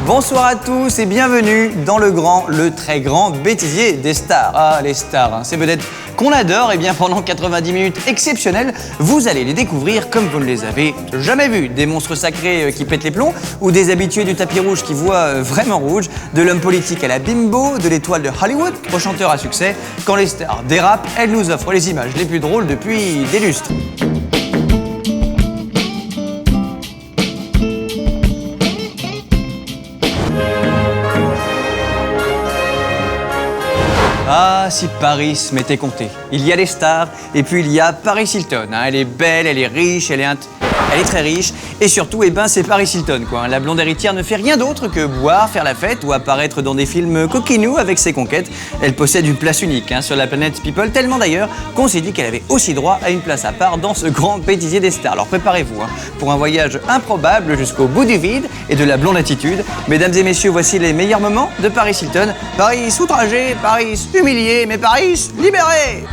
Bonsoir à tous et bienvenue dans le très grand bêtisier des stars. Ah, les stars, hein, ces vedettes qu'on adore, et bien pendant 90 minutes exceptionnelles, vous allez les découvrir comme vous ne les avez jamais vus. Des monstres sacrés qui pètent les plombs, ou des habitués du tapis rouge qui voient vraiment rouge, de l'homme politique à la bimbo, de l'étoile de Hollywood au chanteur à succès. Quand les stars dérapent, elles nous offrent les images les plus drôles depuis des lustres. Ah, si Paris m'était compté. Il y a les stars, et puis il y a Paris Hilton. Hein. Elle est belle, elle est riche, elle est très riche. Et surtout, c'est Paris Hilton, quoi. La blonde héritière ne fait rien d'autre que boire, faire la fête ou apparaître dans des films coquinous avec ses conquêtes. Elle possède une place unique sur la planète People, tellement d'ailleurs qu'on s'est dit qu'elle avait aussi droit à une place à part dans ce grand bêtisier des stars. Alors préparez-vous pour un voyage improbable jusqu'au bout du vide et de la blonde attitude. Mesdames et messieurs, voici les meilleurs moments de Paris Hilton. Paris outragé, Paris humilié, mais Paris libéré!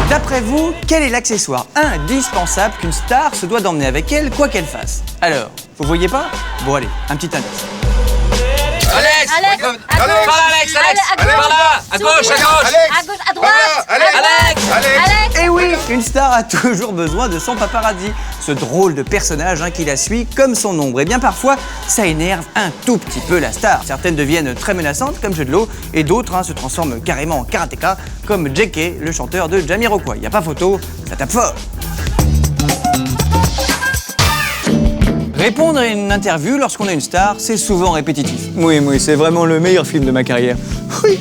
D'après vous, quel est l'accessoire indispensable qu'une star se doit d'emmener avec elle, quoi qu'elle fasse? Alors, vous voyez pas? Bon allez, un petit indice. Alex, à gauche, par là, à gauche, à droite, Alex. Et oui, une star a toujours besoin de son paparazzi, ce drôle de personnage qui la suit comme son ombre. Et bien parfois, ça énerve un tout petit peu la star. Certaines deviennent très menaçantes comme Jeu de l'eau, et d'autres se transforment carrément en karatéka comme JK, le chanteur de Jamiroquai. Y a pas photo, ça tape fort. Répondre à une interview lorsqu'on est une star, c'est souvent répétitif. Oui, c'est vraiment le meilleur film de ma carrière. Oui,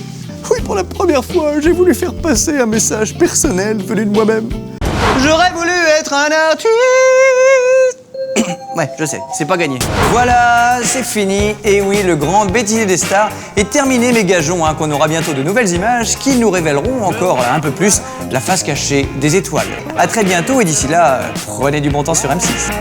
pour la première fois, j'ai voulu faire passer un message personnel venu de moi-même. J'aurais voulu être un artiste. Ouais, je sais, c'est pas gagné. Voilà, c'est fini. Et oui, le grand bêtisier des stars est terminé, mais gageons qu'on aura bientôt de nouvelles images qui nous révéleront encore un peu plus la face cachée des étoiles. À très bientôt et d'ici là, prenez du bon temps sur M6.